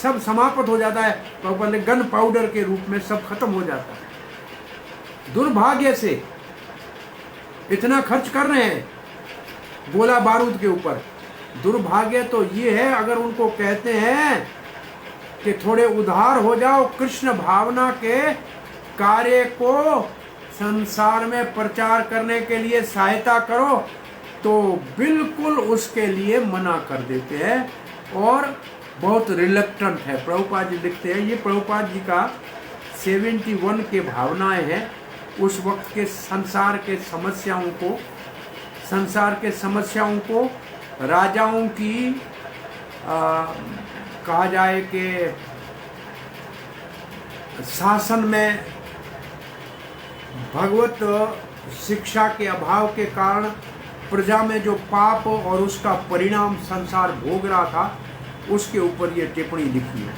सब समाप्त हो जाता है। प्रभुपाद गन पाउडर के रूप में सब खत्म हो जाता है। दुर्भाग्य से इतना खर्च कर रहे हैं गोला बारूद के ऊपर। दुर्भाग्य तो ये है, अगर उनको कहते हैं कि थोड़े उधार हो जाओ, कृष्ण भावना के कार्य को संसार में प्रचार करने के लिए सहायता करो, तो बिल्कुल उसके लिए मना कर देते हैं और बहुत रिलक्टेंट है। प्रभुपाद जी लिखते हैं, ये प्रभुपाद जी का 71 के भावनाएं हैं उस वक्त के संसार के समस्याओं को राजाओं की कहा जाए कि शासन में भगवत शिक्षा के अभाव के कारण प्रजा में जो पाप और उसका परिणाम संसार भोग रहा था, उसके ऊपर ये टिप्पणी लिखी है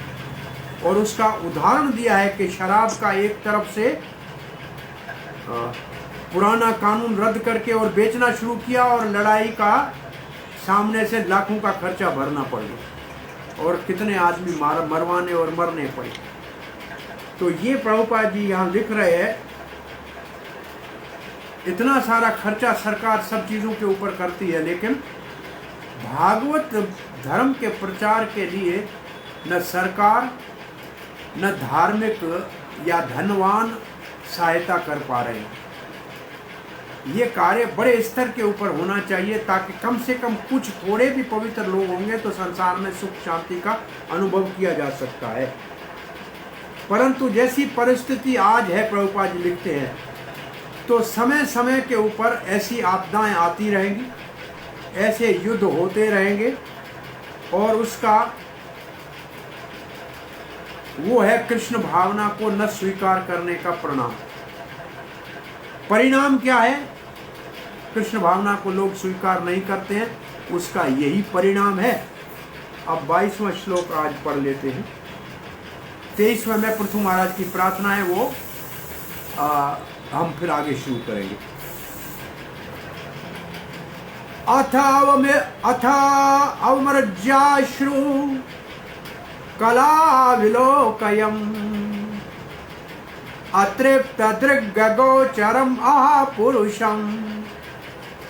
और उसका उदाहरण दिया है कि शराब का एक तरफ से पुराना कानून रद्द करके और बेचना शुरू किया और लड़ाई का सामने से लाखों का खर्चा भरना पड़ गया और कितने आदमी मरवाने और मरने पड़े। तो ये प्रभुपाद जी यहाँ लिख रहे हैं, इतना सारा खर्चा सरकार सब चीज़ों के ऊपर करती है, लेकिन भागवत धर्म के प्रचार के लिए न सरकार न धार्मिक या धनवान सहायता कर पा रहे हैं। ये कार्य बड़े स्तर के ऊपर होना चाहिए ताकि कम से कम कुछ थोड़े भी पवित्र लोग होंगे तो संसार में सुख शांति का अनुभव किया जा सकता है। परंतु जैसी परिस्थिति आज है, प्रभुपाद जी लिखते हैं, तो समय समय के ऊपर ऐसी आपदाएं आती रहेंगी, ऐसे युद्ध होते रहेंगे और उसका वो है कृष्ण भावना को न स्वीकार करने का परिणाम क्या है? कृष्ण भावना को लोग स्वीकार नहीं करते हैं, उसका यही परिणाम है। अब 22वां श्लोक आज पढ़ लेते हैं। 23वें में पृथु महाराज की प्रार्थना है, वो हम फिर आगे शुरू करेंगे। अथ अवमरज्याश्रु कला विलोकयम् अतृप्त दृग्गोचरम् पुरुषं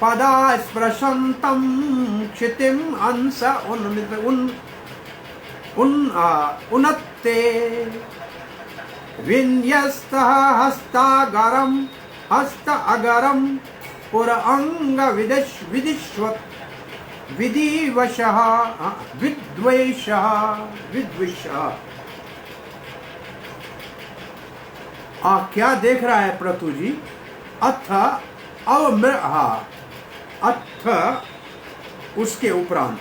पदा स्पृशन्तं क्षितिम् अंस उन्नते विन्यस्तः हस्त अगरं पुरअंग विदिश्वत् विधिवशः विद्वेषः क्या देख रहा है प्रतु जी? अथ उसके उपरांत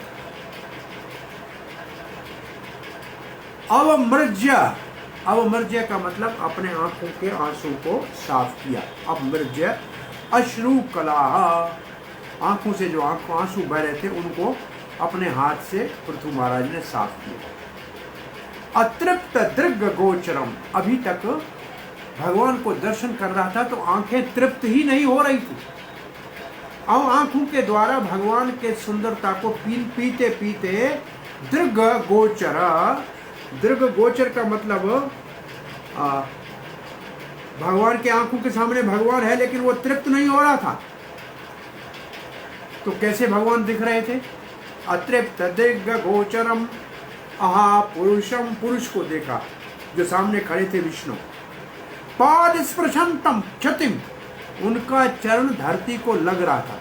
अवमृज्य का मतलब अपने आंखों के आंसू को साफ किया। अवमृज्य अश्रु कला, आंखों से जो आंसू बह रहे थे उनको अपने हाथ से पृथु महाराज ने साफ किया। अतृप्त दृग गोचरम, अभी तक भगवान को दर्शन कर रहा था तो आंखें तृप्त ही नहीं हो रही थी। अब आंखों के द्वारा भगवान के सुंदरता को पीते पीते दृग गोचर का मतलब भगवान के आंखों के सामने भगवान है लेकिन वो तृप्त नहीं हो रहा था। तो कैसे भगवान दिख रहे थे? अतृप्त दृग गोचरम पुरुषम, पुरुष को देखा जो सामने खड़े थे विष्णु। पाद स्पृशंतम क्षतिम, उनका चरण धरती को लग रहा था।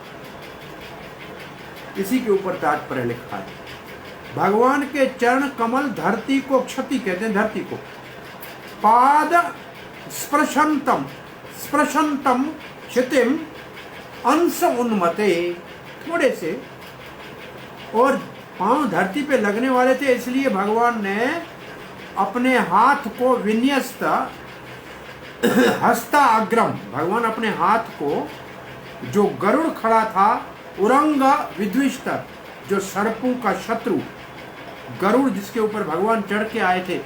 इसी के ऊपर तात्पर्य लिखा है। भगवान के चरण कमल धरती को क्षति कहते हैं, धरती को। पाद स्पृशंतम स्पृशंतम क्षितिम अंश उन्मते, थोड़े से और पांव धरती पे लगने वाले थे, इसलिए भगवान ने अपने हाथ को विन्यस्त हस्ता अग्रम, भगवान अपने हाथ को, जो गरुड़ खड़ा था, उरंग विद्विष्ट, जो सर्पों का शत्रु गरुड़ जिसके ऊपर भगवान चढ़ के आए थे,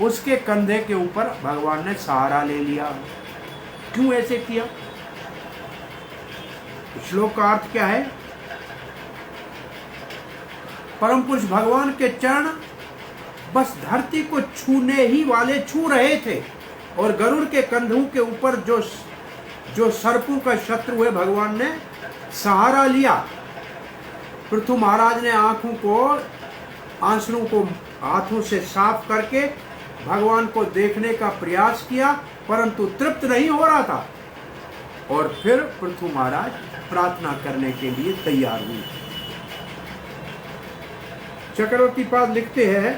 उसके कंधे के ऊपर भगवान ने सहारा ले लिया। क्यों ऐसे किया? श्लोक का अर्थ क्या है? परम पुरुष भगवान के चरण बस धरती को छूने ही वाले छू रहे थे, और गरुड़ के कंधों के ऊपर जो सर्पों का शत्रु है, भगवान ने सहारा लिया। पृथु महाराज ने आंसुओं को हाथों से साफ करके भगवान को देखने का प्रयास किया, परंतु तृप्त नहीं हो रहा था, और फिर पृथु महाराज प्रार्थना करने के लिए तैयार हुए। चक्रवर्ती पाद लिखते हैं,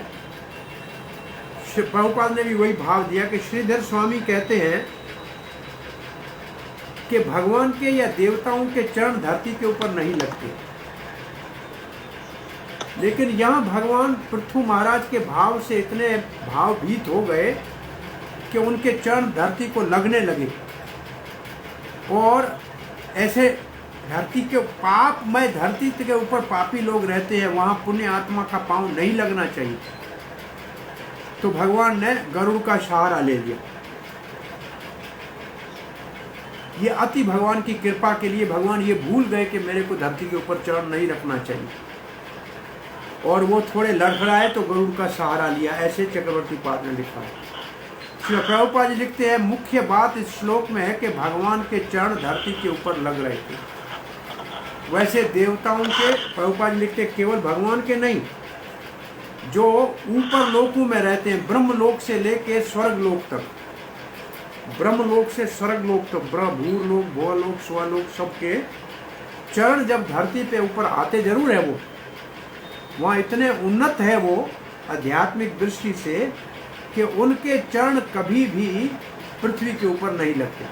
प्रभुपाद ने भी वही भाव दिया कि श्रीधर स्वामी कहते हैं कि भगवान के या देवताओं के चरण धरती के ऊपर नहीं लगते, लेकिन यहाँ भगवान पृथु महाराज के भाव से इतने भावभीत हो गए कि उनके चरण धरती को लगने लगे, और ऐसे धरती के पापमय धरती के ऊपर पापी लोग रहते हैं, वहाँ पुण्य आत्मा का पांव नहीं लगना चाहिए। तो भगवान ने गरुड़ का सहारा ले लिया। ये अति भगवान की कृपा के लिए भगवान ये भूल गए कि मेरे को धरती के ऊपर चरण नहीं रखना चाहिए, और वो थोड़े लड़खड़ाए तो गरुड़ का सहारा लिया। ऐसे चक्रवर्ती पाद ने लिखा है। श्री प्रभुपाद जी लिखते हैं, मुख्य बात इस श्लोक में है कि भगवान के चरण धरती के ऊपर लग रहे थे। वैसे देवताओं के, प्रभुपाद जी लिखते हैं, केवल भगवान के नहीं, जो ऊपर लोकों में रहते हैं, ब्रह्म लोक से लेके स्वर्ग लोक तक, ब्रह्म लोक से स्वर्ग लोक तक, भूर लोक, भुवलोक, स्वलोक, सबके चरण जब धरती पे ऊपर आते जरूर है, वो वहाँ इतने उन्नत है वो आध्यात्मिक दृष्टि से कि उनके चरण कभी भी पृथ्वी के ऊपर नहीं लगते।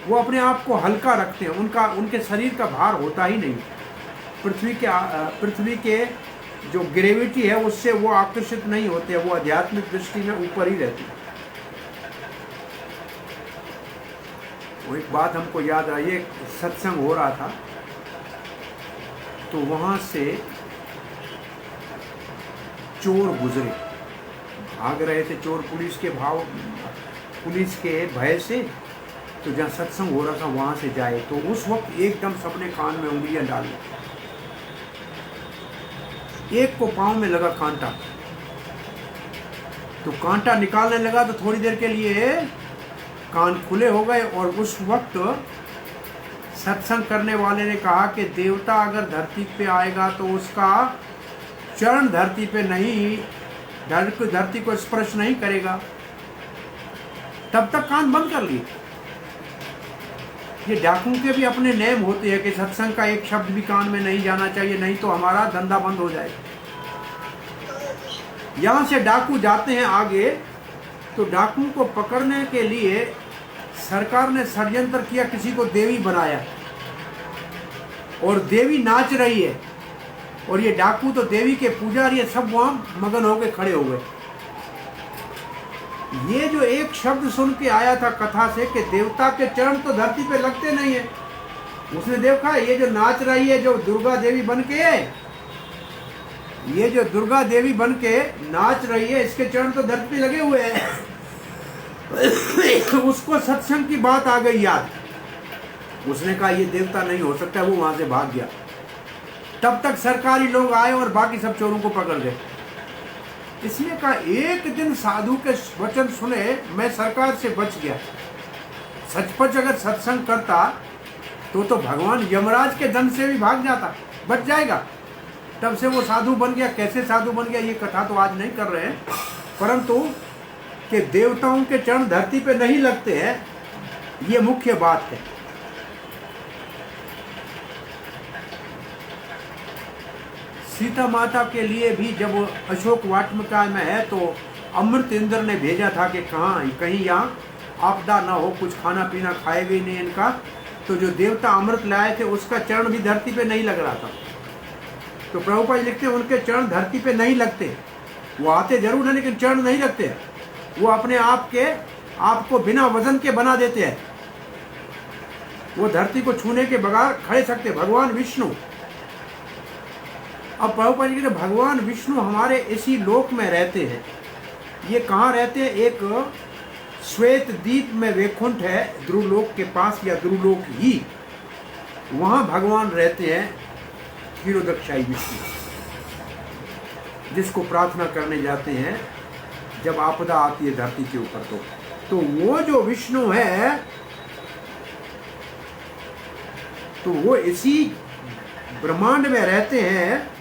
वो अपने आप को हल्का रखते हैं, उनके शरीर का भार होता ही नहीं। पृथ्वी के जो ग्रेविटी है उससे वो आकर्षित नहीं होते, वो आध्यात्मिक दृष्टि में ऊपर ही रहते हैं। वो एक बात हमको याद आई, एक सत्संग हो रहा था, तो वहाँ से चोर गुजरे, भाग रहे थे चोर पुलिस के भय से। तो जहाँ सत्संग हो रहा था वहाँ से जाए, तो उस वक्त एकदम सबने कान में उंगलियां डाली। एक को पाँव में लगा कांटा, तो कांटा निकालने लगा तो थोड़ी देर के लिए कान खुले हो गए, और उस वक्त सत्संग करने वाले ने कहा कि देवता अगर धरती पे आएगा तो उसका चरण धरती पे नहीं, धरती को स्पर्श नहीं करेगा। तब तक कान बंद कर लिए। ये डाकुओं के भी अपने नियम होते हैं कि सत्संग का एक शब्द भी कान में नहीं जाना चाहिए, नहीं तो हमारा धंधा बंद हो जाए। यहाँ से डाकू जाते हैं आगे, तो डाकुओं को पकड़ने के लिए सरकार ने षड्यंत्र किया, किसी को देवी बनाया, और देवी नाच रही है, और ये डाकू तो देवी के पुजारी है, सब वहाँ मगन होकर खड़े हो गए। ये जो एक शब्द सुन के आया था कथा से कि देवता के चरण तो धरती पे लगते नहीं है, उसने देखा ये जो नाच रही है, जो दुर्गा देवी बन के, ये जो दुर्गा देवी बन के नाच रही है, इसके चरण तो धरती पे लगे हुए हैं। उसको सत्संग की बात आ गई याद, उसने कहा ये देवता नहीं हो सकता, वो वहां से भाग गया। तब तक सरकारी लोग आए और बाकी सब चोरों को पकड़ गए। इसलिए कहा एक दिन साधु के वचन सुने, मैं सरकार से बच गया। सचपच अगर सत्संग करता तो भगवान यमराज के दंड से भी भाग जाता, बच जाएगा। तब से वो साधु बन गया। कैसे साधु बन गया ये कथा तो आज नहीं कर रहे हैं, परंतु कि देवताओं के चरण धरती पे नहीं लगते हैं, ये मुख्य बात है। सीता माता के लिए भी जब अशोक वाटिका में है तो अमृत इंद्र ने भेजा था कि कहीं यहाँ आपदा ना हो, कुछ खाना पीना खाएगा ही नहीं इनका। तो जो देवता अमृत लाए थे उसका चरण भी धरती पे नहीं लग रहा था। तो प्रभुपाद लिखते हैं उनके चरण धरती पे नहीं लगते, वो आते जरूर है लेकिन चरण नहीं लगते। वो अपने आप को बिना वजन के बना देते हैं, वो धरती को छूने के बगैर खड़े सकते। भगवान विष्णु, अब प्रभुपाद जी कहते भगवान विष्णु हमारे इसी लोक में रहते हैं। ये कहाँ रहते हैं? एक श्वेत द्वीप में वैकुंठ है ध्रुवलोक के पास, या ध्रुवलोक ही, वहां भगवान रहते हैं क्षीरोदक्षाई विष्णु, जिसको प्रार्थना करने जाते हैं जब आपदा आती है धरती के ऊपर। तो वो जो विष्णु है तो वो इसी ब्रह्मांड में रहते हैं।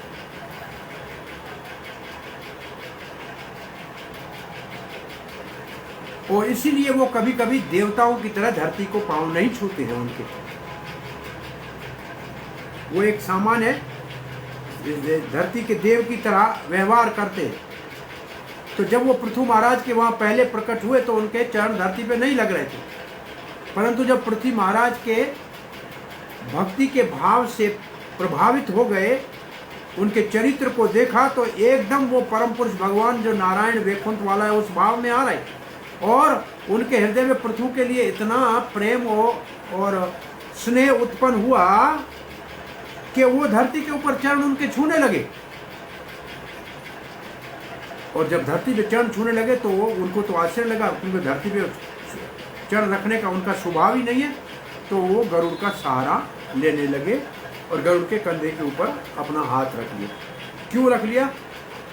और इसीलिए वो कभी कभी देवताओं की तरह धरती को पांव नहीं छूते हैं उनके। वो एक सामान्य धरती के देव की तरह व्यवहार करते हैं। तो जब वो पृथु महाराज के वहां पहले प्रकट हुए तो उनके चरण धरती पे नहीं लग रहे थे, परंतु जब पृथ्वी महाराज के भक्ति के भाव से प्रभावित हो गए, उनके चरित्र को देखा तो एकदम वो परम पुरुष भगवान जो नारायण वैकुंठ वाला है उस भाव में आ रहे, और उनके हृदय में पृथु के लिए इतना प्रेम और स्नेह उत्पन्न हुआ कि वो धरती के ऊपर चरण उनके छूने लगे। और जब धरती पे चरण छूने लगे तो उनको तो आश्चर्य लगा, क्योंकि धरती पे चरण रखने का उनका स्वभाव ही नहीं है। तो वो गरुड़ का सहारा लेने लगे और गरुड़ के कंधे के ऊपर अपना हाथ रख लिया। क्यों रख लिया?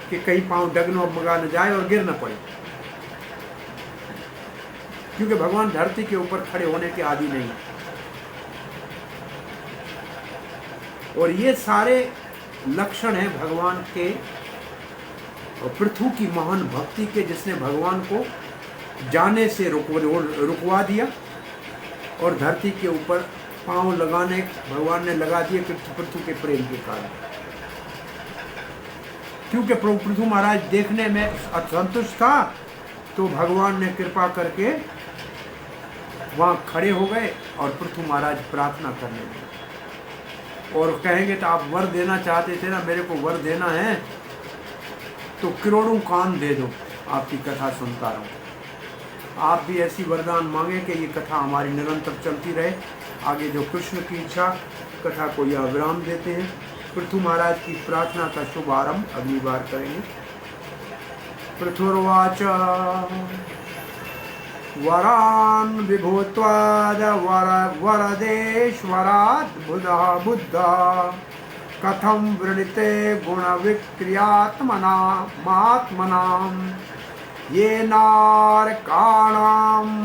कि कहीं पांव डगमगा न जाए और गिर न पड़े, क्योंकि भगवान धरती के ऊपर खड़े होने के आदि नहीं। और ये सारे लक्षण हैं भगवान के और पृथु की महान भक्ति के, जिसने भगवान को जाने से रुकवा दिया और धरती के ऊपर पांव लगाने भगवान ने लगा दिए पृथु के प्रेम के कारण। क्योंकि पृथु महाराज देखने में असंतुष्ट था तो भगवान ने कृपा करके वहां खड़े हो गए और पृथु महाराज प्रार्थना करने लगे और कहेंगे तो आप वर देना चाहते थे ना, मेरे को वर देना है तो करोड़ों कान दे दो, आपकी कथा सुनता रहूं। आप भी ऐसी वरदान मांगे कि ये कथा हमारी निरंतर चलती रहे। आगे जो कृष्ण की इच्छा, कथा को यह विराम देते हैं। पृथु महाराज की प्रार्थना का शुभारंभ अगली बार करेंगे। पृथुर्वाच वरान विभूत्वाद वरदेश्वरात् बुद्धा कथम वृणीते गुण विक्रियात्मना महात्मनाम ये नारकाणाम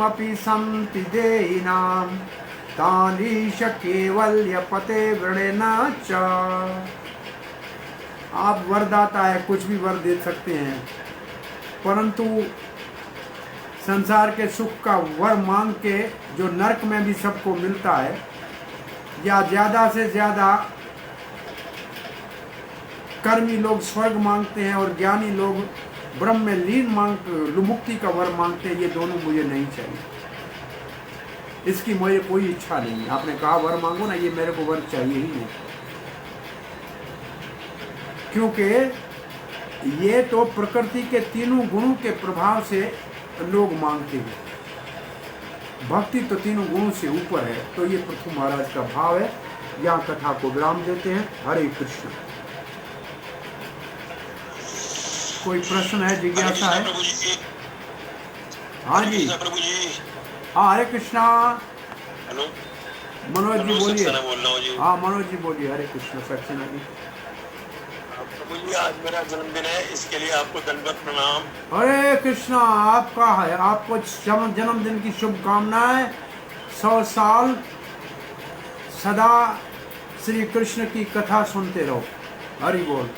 अपि सन्ति देहिनाम तानीश केवल्यपते वृणेन च। आप वरदाता है, कुछ भी वर दे सकते हैं, परंतु संसार के सुख का वर मांग के जो नरक में भी सबको मिलता है, या ज़्यादा से ज़्यादा कर्मी लोग स्वर्ग मांगते हैं और ज्ञानी लोग ब्रह्म में लीन मुक्ति का वर मांगते हैं, ये दोनों मुझे नहीं चाहिए। इसकी मुझे कोई इच्छा नहीं है। आपने कहा वर मांगो ना, ये मेरे को वर चाहिए ही नहीं, क्योंकि ये तो प्रकृति के तीनों गुणों के प्रभाव से लोग मांगते हैं। भक्ति तो तीनों गुणों से ऊपर है। तो ये पृथु महाराज का भाव है। यहाँ कथा को विराम देते हैं। हरे कृष्ण। कोई प्रश्न है, जिज्ञासा है? हाँ जी, हाँ हरे कृष्णा। हेलो मनोज जी बोलिए। बोल रहा हूँ जी। हाँ मनोज जी बोलिए। हरे कृष्ण। सक्सेना जी। प्रभु जी, आज मेरा जन्मदिन है, इसके लिए आपको दंडवत प्रणाम। हरे कृष्णा। आपका है, आपको जन्मदिन की शुभकामनाएं। 100 साल सदा श्री कृष्ण की कथा सुनते रहो। हरि बोल।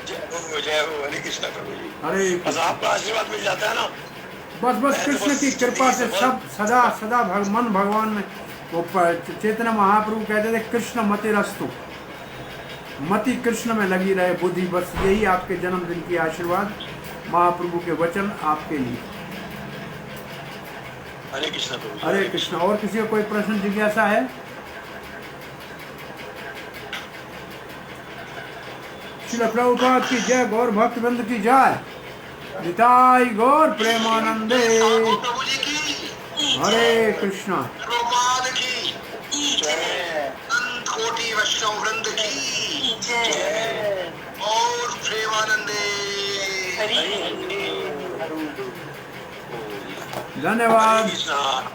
जय हो। हरे कृष्णा प्रभु जी। हरे बस आपका आशीर्वाद मिल जाता है ना। बस कृष्ण की कृपा से सब सदा मन भगवान में। वो चैतन्य महाप्रभु कहते थे कृष्ण मतिरस्तु, मति कृष्ण में लगी रहे बुद्धि, बस यही आपके जन्मदिन की आशीर्वाद, महाप्रभु के वचन आपके लिए। हरे कृष्ण प्रभु जी। हरे कृष्ण। और किसी को कोई प्रश्न जिज्ञासा है? श्रील प्रभुपाद की जय, गौर भक्तवृंद की जय, निताई गौर प्रेमानंदे, ठाकुर प्रभु जी की, हरे कृष्णा। प्रभुपाद की जय अनंत कोटि वैष्णव वृंद की जय। और प्रेमानंदे। धन्यवाद। कृष्णा।